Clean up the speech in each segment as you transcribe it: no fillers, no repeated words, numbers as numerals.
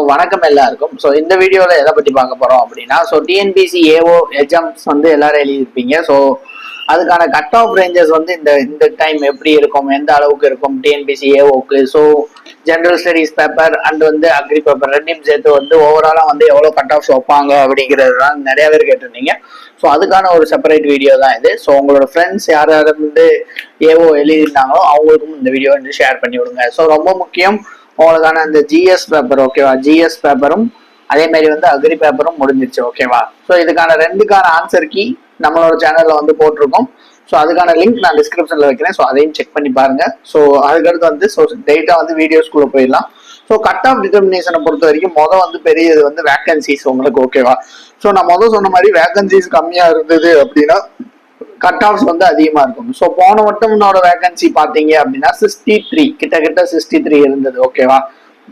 வணக்கம் எல்லாருக்கும். ஸோ இந்த வீடியோவில் எதை பற்றி பார்க்க போகிறோம் அப்படின்னா, டிஎன்பிசி ஏஓ எக்ஸாம்ஸ் எல்லாரும் எழுதியிருப்பீங்க. ஸோ அதுக்கான கட் ஆஃப் ரேஞ்சஸ் இந்த இந்த டைம் எப்படி இருக்கும், எந்த அளவுக்கு இருக்கும் டிஎன்பிசி ஏஓக்கு. So general studies paper and agri paper ரெண்டையும் சேர்த்து ஓவராலாக எவ்வளோ கட் ஆஃப்ஸ் வைப்பாங்க அப்படிங்கிறது தான் நிறைய பேர் கேட்டிருந்தீங்க. ஸோ அதுக்கான ஒரு செப்பரேட் வீடியோ தான் இது. ஸோ உங்களோட ஃப்ரெண்ட்ஸ் யார் ஏஓ எழுதியிருந்தாங்களோ அவங்களுக்கும் இந்த வீடியோ ஷேர் பண்ணி விடுங்க. ஸோ ரொம்ப முக்கியம், உங்களுக்கான அந்த ஜிஎஸ் பேப்பர் ஓகேவா, ஜிஎஸ் பேப்பரும் அதே மாதிரி அக்ரி பேப்பரும் முடிஞ்சிருச்சு ஓகேவா. ஸோ இதுக்கான ரெண்டுக்கான ஆன்சர் கீ நம்மளோட சேனல்ல போட்டிருக்கோம். ஸோ அதுக்கான லிங்க் நான் டிஸ்கிரிப்ஷன்ல வைக்கிறேன். ஸோ அதையும் செக் பண்ணி பாருங்க. ஸோ அதுக்கடுத்து ஸோ டேட்டா வீடியோஸ்குள்ள போயிடலாம். ஸோ கட் ஆஃப் டிட்டர்மினேஷனை பொறுத்த வரைக்கும் பெரியது வேகன்சிஸ் உங்களுக்கு ஓகேவா. ஸோ நான் சொன்ன மாதிரி வேகன்சிஸ் கம்மியா இருந்தது அப்படின்னா கட் ஆஃப்ஸ் அதிகமா இருக்கும். ஸோ போன வட்டம்னோட வேகன்சி பாத்தீங்க அப்படின்னா 63 கிட்ட 63 இருந்தது ஓகேவா.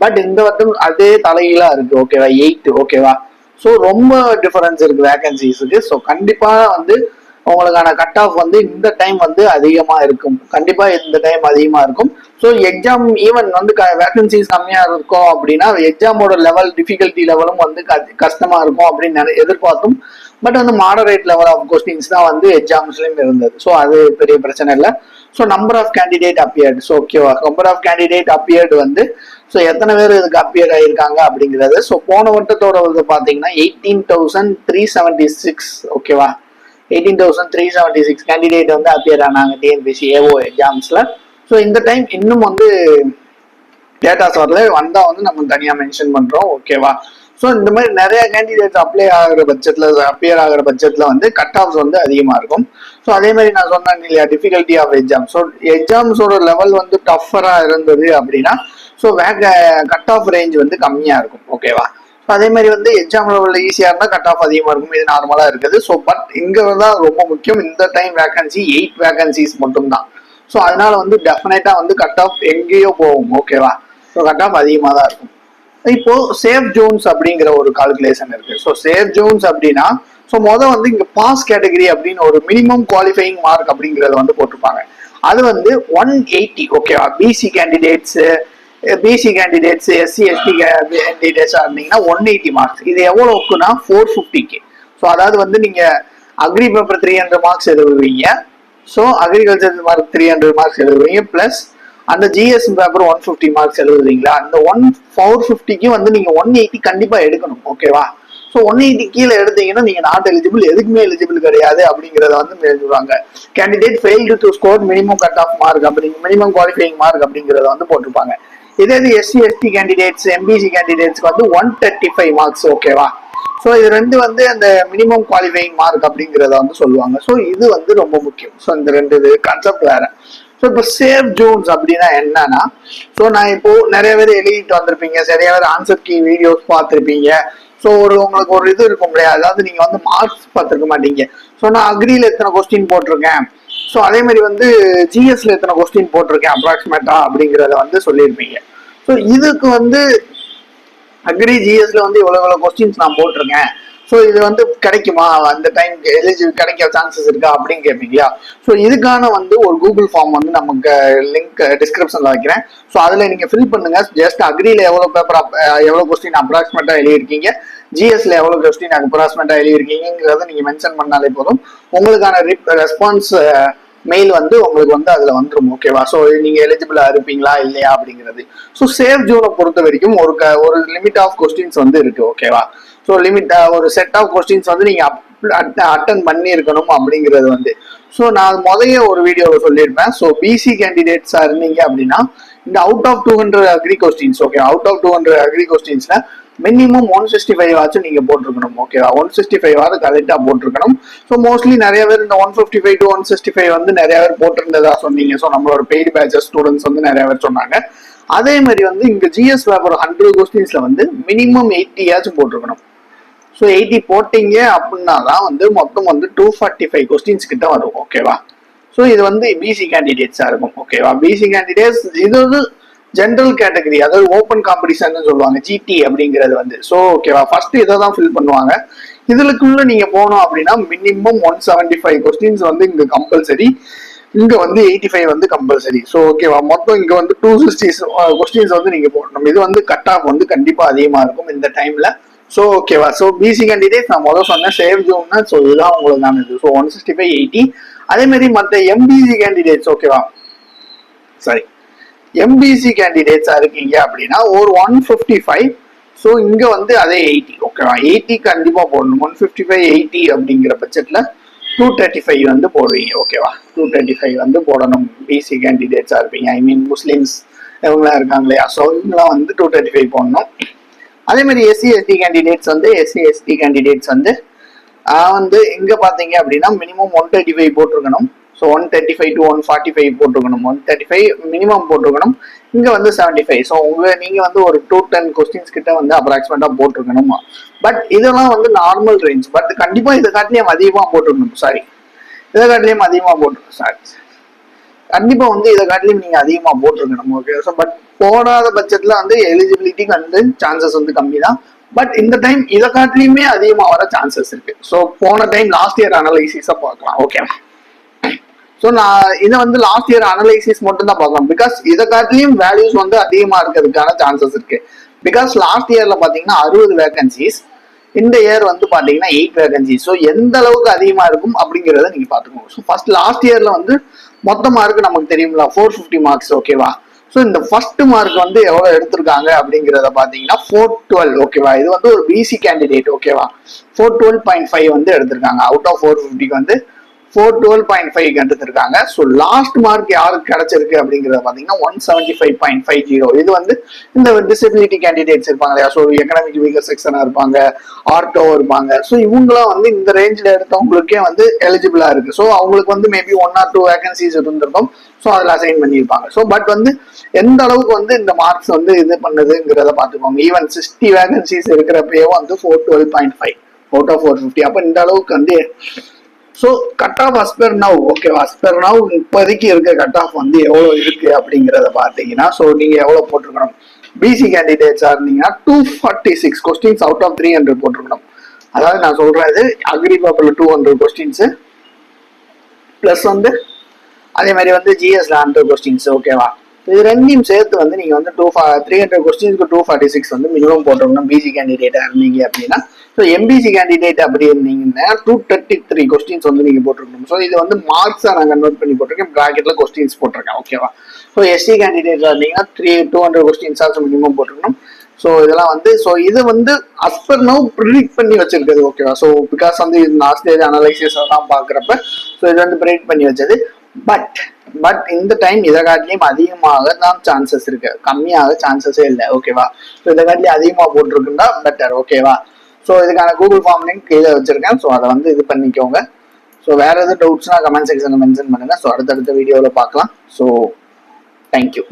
பட் இந்த வட்டம் அதே தலைகீழா இருக்கு ஓகேவா, 8 ஓகேவா. ஸோ ரொம்ப டிஃபரன்ஸ் இருக்கு வேகன்சிஸுக்கு. ஸோ கண்டிப்பா உங்களுக்கான கட் ஆஃப் இந்த டைம் அதிகமா இருக்கும். கண்டிப்பா இந்த டைம் அதிகமா இருக்கும். ஸோ எக்ஸாம் ஈவன் வேகன்சிஸ் கம்மியா இருக்கும் அப்படின்னா எக்ஸாமோட லெவல் டிஃபிகல்ட்டி லெவலும் கஷ்டமா இருக்கும் அப்படின்னு எதிர்பார்த்தும். But moderate level of questions தான் எக்ஸாம்ஸ்லயும் இருந்தது. ஸோ அது பெரிய பிரச்சனை இல்லை. So number of candidate appeared. So ஓகேவா, number of candidate appeared so எத்தனை பேர் இதுக்கு அப்பியர் ஆயிருக்காங்க அப்படிங்கிறது. ஸோ போன வட்டத்தோட பாத்தீங்கன்னா 18,376 ஓகேவா, 18,376 கேண்டிடேட் அப்பியர் ஆனாங்க டிஎன்பிசி ஏஓ எக்ஸாம்ஸ்ல. ஸோ இந்த டைம் இன்னும் டேட்டாஸ் வரல, வந்தா நம்ம தனியா மென்ஷன் பண்றோம் ஓகேவா. ஸோ இந்த மாதிரி நிறைய கேண்டிடேட்ஸ் அப்பியர் ஆகிற பட்சத்துல கட் ஆஃப்ஸ் அதிகமா இருக்கும். ஸோ அதே மாதிரி நான் சொன்னேன் இல்லையா, டிஃபிகல்ட்டி ஆஃப் எக்ஸாம். ஸோ எக்ஸாம்ஸோட லெவல் டஃபரா இருந்தது அப்படின்னா ஸோ கட் ஆஃப் ரேஞ்ச் கம்மியா இருக்கும் ஓகேவா. ஸோ அதே மாதிரி எக்ஸாம் லெவலில் ஈஸியா இருந்தால் கட் ஆஃப் அதிகமா இருக்கும். இது நார்மலா இருக்குது. ஸோ பட் இங்க தான் ரொம்ப முக்கியம், இந்த டைம் வேகன்சி 8 வேகன்சிஸ் மட்டும் தான். ஸோ அதனால டெஃபினட்டா கட் ஆஃப் எங்கேயோ போகும் ஓகேவா. ஸோ கட் ஆஃப் அதிகமாக தான் இருக்கும். இப்போ சேஃப் ஜோன்ஸ் அப்படிங்கிற ஒரு கால்குலேஷன் இருக்கு. ஸோ சேஃப் ஜோன்ஸ் அப்படின்னா ஸோ இங்க பாஸ் கேட்டகரி அப்படின்னு ஒரு மினிமம் குவாலிஃபைங் மார்க் அப்படிங்கறத போட்டிருப்பாங்க. அது 180 ஓகேவா. பிசி கேண்டிடேட்ஸ் எஸ்சி எஸ்டி கேண்டிடேட்ஸா இருந்தீங்கன்னா 180 மார்க்ஸ். இது எவ்வளவுக்குன்னா 450K. ஸோ அதாவது நீங்க அக்ரி பேப்பர் 300 மார்க்ஸ் எழுதுவீங்க. ஸோ அக்ரிகல்ச்சர் மார்க் 300 மார்க்ஸ் எழுதுவீங்க. பிளஸ் அந்த ஜிஎஸ் பேப்பர் 150 மார்க்ஸ் எழுதுறீங்களா, அந்த 450க்கு நீங்க 180 கண்டிப்பா எடுக்கணும் ஓகேவா. ஸோ 180 கீழே எடுத்தீங்கன்னா நீங்க நாட் எலிஜிபிள், எதுக்குமே எலிஜிபிள் கிடையாது அப்படிங்கறத எழுதுவாங்க. Candidate failed to score minimum cut off mark அப்படிங்க மினிமம் குவாலிஃபைங் மார்க் அப்படிங்கறத போட்டிருப்பாங்க. இதே எஸ்சி எஸ்டி கேண்டிடேட்ஸ் எம்பிசி கேண்டிடேட்ஸ்க்கு 135 மார்க்ஸ் ஓகேவா. ஸோ இது ரெண்டு அந்த மினிமம் குவாலிஃபைங் மார்க் அப்படிங்கறத சொல்லுவாங்க. ஸோ இது ரொம்ப முக்கியம். ஸோ இந்த ரெண்டு கான்செப்ட் வேற. ஸோ இப்போ சேஃப் ஜோன்ஸ் அப்படின்னா என்னன்னா, ஸோ நான் இப்போ நிறைய பேர் எழுதிட்டு வந்திருப்பீங்க, நிறைய பேர் ஆன்சர் கீ வீடியோஸ் பார்த்துருப்பீங்க. ஸோ உங்களுக்கு ஒரு இது இருக்கும் இல்லையா, அதாவது நீங்க மார்க்ஸ் பார்த்துருக்க மாட்டீங்க. ஸோ நான் அக்ரியில எத்தனை கொஸ்டின் போட்டிருக்கேன், ஸோ அதே மாதிரி ஜிஎஸ்ல எத்தனை கொஸ்டின் போட்டிருக்கேன் அப்ராக்சிமேட்டா அப்படிங்கிறத சொல்லியிருப்பீங்க. ஸோ இதுக்கு அக்ரி ஜிஎஸ்ல இவ்வளவு கொஸ்டின்ஸ் நான் போட்டிருக்கேன், ஸோ இது கிடைக்குமா, அந்த டைம் கிடைக்க சான்சஸ் இருக்கா அப்படின்னு கேட்பீங்களா. ஸோ இதுக்கான ஒரு கூகுள் ஃபார்ம் நமக்கு லிங்க் டிஸ்கிரிப்ஷன்ல வைக்கிறேன். ஸோ அதுல நீங்க ஃபில் பண்ணுங்க. ஜஸ்ட் அக்ரியில எவ்வளவு கொஸ்டின் அப்ராக்சிமேட்டா எழுதியிருக்கீங்க, ஜிஎஸ்ல எவ்வளவு கொஸ்டின் அப்ராக்சிமேட்டா எழுதியிருக்கீங்கிறத நீங்க மென்ஷன் பண்ணாலே போதும். உங்களுக்கான ரெஸ்பான்ஸ் மெயில் உங்களுக்கு அதுல வந்துடும் ஓகேவா. ஸோ நீங்க எலிஜிபிளா இருப்பீங்களா இல்லையா அப்படிங்கிறது. ஸோ சேஃப் ஜோனை பொறுத்த வரைக்கும் ஒரு லிமிட் ஆஃப் கொஸ்டின்ஸ் இருக்கு ஓகேவா. ஸோ லிமிட் ஒரு செட் ஆஃப் கொஸ்டின்ஸ் நீங்க அட்டன் பண்ணி இருக்கணும் அப்படிங்கிறது ஸோ நான் ஒரு வீடியோவில் சொல்லியிருப்பேன். ஸோ பிசி கேண்டிடேட்ஸா இருந்தீங்க அப்படின்னா இந்த out of 200 agri questions okay, out of 200 agri கொஸ்டின்ஸ்ல மினிமம் 165 ஆச்சும் நீங்க போட்டிருக்கணும் ஓகேவா. 165 கரெக்டா போட்டிருக்கணும். ஸோ மோஸ்ட்லி நிறைய பேர் இந்த 155 to 165 நிறைய பேர் போட்டிருந்ததா சொன்னீங்க. ஸோ நம்மளோட பெய்டு பேட்சஸ் ஸ்டூடெண்ட்ஸ் நிறைய பேர் சொன்னாங்க. அதே மாதிரி இங்க ஜிஎஸ் பேப்பர் 100 கொஸ்டின்ஸ்ல மினிமம் 80 ஆச்சும் போட்டிருக்கணும். ஸோ 80 போட்டீங்க அப்படின்னா தான் மொத்தம் 245 கொஸ்டின்ஸ் கிட்ட வரும் ஓகேவா. ஸோ இது பிசி கேண்டிடேட்ஸா இருக்கும் ஓகேவா. பிசி கேண்டிடேட்ஸ் இது ஜென்ரல் கேட்டகரி, அதாவது ஓப்பன் காம்படிஷன் சொல்லுவாங்க ஜிடி அப்படிங்கிறது ஸோ ஓகேவா. ஃபர்ஸ்ட் இதை தான் ஃபில் பண்ணுவாங்க. இதுக்குள்ள நீங்க போனோம் அப்படின்னா மினிமம் 175 கொஸ்டின்ஸ் இங்க கம்பல்சரி. இங்க வந்து 85 வந்து கம்பல்சரி. ஸோ ஓகேவா, மொத்தம் இங்க வந்து 260 கொஸ்டின்ஸ் வந்து நீங்க போடணும். இது வந்து கட் ஆஃப் வந்து கண்டிப்பா அதிகமா இருக்கும் இந்த டைம்ல. ஸோ ஓகேவா, ஸோ பிசி கேண்டிடேட் நான் முதல் சொன்னேன் சேவ் ஜோன்னா, ஸோ இதுதான் உங்களுக்கான இது. ஸோ 165 80. அதே மாதிரி மற்ற எம்பிசி கேண்டிடேட்ஸ் ஓகேவா, சாரி எம்பிசி கேண்டிடேட்ஸா இருக்கீங்க அப்படின்னா ஒரு 155. ஸோ இங்க வந்து அதே 80 ஓகேவா, 80 கண்டிப்பா போடணும். 155 80 அப்படிங்கிற பட்சத்துல 235 வந்து போடுவீங்க ஓகேவா. 235 வந்து போடணும் பிசி கேண்டிடேட்ஸா இருப்பீங்க. ஐ மீன் முஸ்லிம்ஸ் இவங்களாம் இருக்காங்க இல்லையா, ஸோ இவங்களாம் வந்து 235 போடணும். அதே மாதிரி எஸ்சி எஸ்டி கேண்டிடேட்ஸ் வந்து வந்து இங்க பாத்தீங்க அப்படின்னா மினிமம் 135 போட்டிருக்கணும். ஸோ 135 to 145 போட்டிருக்கணும். 135 மினிமம் போட்டிருக்கணும். இங்க வந்து 75. ஸோ நீங்க வந்து ஒரு 210 கொஸ்டின்ஸ் கிட்ட வந்து அப்ராக்சிமேட்டா போட்டிருக்கணும். பட் இதெல்லாம் வந்து நார்மல் ரேஞ்ச். பட் கண்டிப்பா இதை காட்டிலையும் அதிகமா போட்டிருக்கணும். சாரி, இதை காட்டிலையும் அதிகமா போட்டிருக்கணும். சாரி, கண்டிப்பா வந்து இதை காட்டிலையும் நீங்க அதிகமா போட்டிருக்கணும். ஓகே, ஸோ பட் போடாத பட்சத்துல வந்து எலிஜிபிலிட்டிக்கு வந்து சான்சஸ் வந்து கம்மி தான். பட் இந்த டைம் இதை காட்டிலையுமே அதிகமா வர சான்சஸ் இருக்கு. ஸோ போன டைம் லாஸ்ட் இயர் அனலைசிஸா பார்க்கலாம். ஓகே, ஸோ நான் இதை வந்து லாஸ்ட் இயர் அனலைசிஸ் மட்டும் தான் பார்க்கலாம். பிகாஸ் இதை காட்டிலையும் வேல்யூஸ் வந்து அதிகமா இருக்கிறதுக்கான சான்சஸ் இருக்கு. பிகாஸ் லாஸ்ட் இயர்ல பாத்தீங்கன்னா 60 வேகன்சிஸ், இந்த இயர் வந்து பாத்தீங்கன்னா 8 வேகன்சிஸ். ஸோ எந்த அளவுக்கு அதிகமா இருக்கும் அப்படிங்கிறத நீங்க பாத்துக்கோங்க. ஸோ ஃபர்ஸ்ட் லாஸ்ட் இயர்ல வந்து மொத்த மார்க் நமக்கு தெரியுங்களா 450 மார்க்ஸ் ஓகேவா. ஸோ இந்த ஃபர்ஸ்ட் மார்க் வந்து எவ்வளவு எடுத்திருக்காங்க அப்படிங்கிறத பாத்தீங்கன்னா 412 ஓகேவா. இது வந்து ஒரு பிசி கேண்டிடேட் ஓகேவா, 412.5 வந்து எடுத்திருக்காங்க. அவுட் ஆஃப் 450 வந்து 412.5 எடுத்திருக்காங்க. ஸோ லாஸ்ட் மார்க் யாருக்கு கிடைச்சிருக்கு அப்படிங்கறத பாத்தீங்கன்னா 175.50. இது வந்து இந்த டிசபிலிட்டி கேண்டிடேட்ஸ் இருப்பாங்க இல்லையா, ஸோ எக்கனாமிக் வீக்கர் செக்ஷனா இருப்பாங்க, ஆர்டோ இருப்பாங்க. ஸோ இவங்களாம் வந்து இந்த ரேஞ்சில் எடுத்தவங்களுக்கே வந்து எலிஜிபிளா இருக்கு. ஸோ அவங்களுக்கு வந்து மேபி 1 or 2 வேகன்சிஸ் இருந்திருக்கும். ஸோ அதில் அசைன் பண்ணியிருப்பாங்க. ஸோ பட் வந்து எந்த அளவுக்கு வந்து இந்த மார்க்ஸ் வந்து இது பண்ணுதுங்கிறத பார்த்துக்கோங்க. ஈவன் 60 வேகன்சிஸ் இருக்கிறப்பயே வந்து 412.5 அவுட் ஆஃப் 450. அப்போ இந்த அளவுக்கு வந்து ஸோ கட் ஆஃப் அஸ்பெர் நவ் ஓகேவா, அஸ்பெர் நவ் இப்போதைக்கு இருக்க கட் ஆஃப் வந்து எவ்வளோ இருக்கு அப்படிங்கிறத பார்த்தீங்கன்னா, ஸோ நீங்க எவ்வளோ போட்டிருக்கணும். பிசி கேண்டிடேட்ஸா இருந்தீங்கன்னா 246 கொஸ்டின்ஸ் அவுட் ஆஃப் 300 போட்டிருக்கணும். அதாவது நான் சொல்றது அக்ரி பேப்பர்ல 200 கொஸ்டின்ஸ் பிளஸ் வந்து அதே மாதிரி வந்து ஜிஎஸ்ல 100 கொஸ்டின்ஸ் ஓகேவா. இது ரெண்டையும் சேர்த்து வந்து நீங்க வந்து 300 கொஸ்டின்ஸ்க்கு 246 வந்து மினிமம் போட்டிருக்கணும் பிசி கேண்டிடேட்டா இருந்தீங்க அப்படின்னா. ஸோ எம்பிசி கேண்டிடேட் அப்படி இருந்தீங்கன்னா 233 கொஸ்டின்ஸ் வந்து நீங்க போட்டிருக்கணும். ஸோ இது வந்து மார்க்ஸா நான் கன்வெர்ட் பண்ணி போட்டிருக்கேன், ப்ராக்கெட்ல கொஸ்டின்ஸ் போட்டிருக்கேன் ஓகேவா. ஸோ எஸ்சி கேண்டிடேட்டா இருந்தீங்கன்னா 200 கொஸ்டின்ஸ் ஆச்சு மினிமம் போட்டிருக்கணும். ஸோ இதெல்லாம் வந்து ஸோ இது வந்து அஸ்பர் நவ் ப்ரிடிக்ட் பண்ணி வச்சிருக்குது ஓகேவா. ஸோ பிகாஸ் வந்து லாஸ்ட் ஸ்டேஜ் அனலைசிஸ் எல்லாம் பாக்குறப்ப ஸோ இது வந்து ப்ரிடிக்ட் பண்ணி வச்சது. பட் இந்த டைம் இதை காட்டிலையும் அதிகமாக தான் சான்சஸ் இருக்கு, கம்மியாக சான்சஸே இல்லை ஓகேவா. ஸோ இதை காட்டிலையும் அதிகமாக போட்டிருக்குன்னா பெட்டர் ஓகேவா. ஸோ இதுக்கான கூகுள் ஃபார்ம் லிங்க் கீழே வச்சிருக்கேன். ஸோ அதை வந்து இது பண்ணிக்கோங்க. ஸோ வேற எதுவும் டவுட்ஸ்னா கமெண்ட் செக்ஷன்ல மென்ஷன் பண்ணுங்க. ஸோ அடுத்தடுத்த வீடியோவில் பார்க்கலாம். So thank you.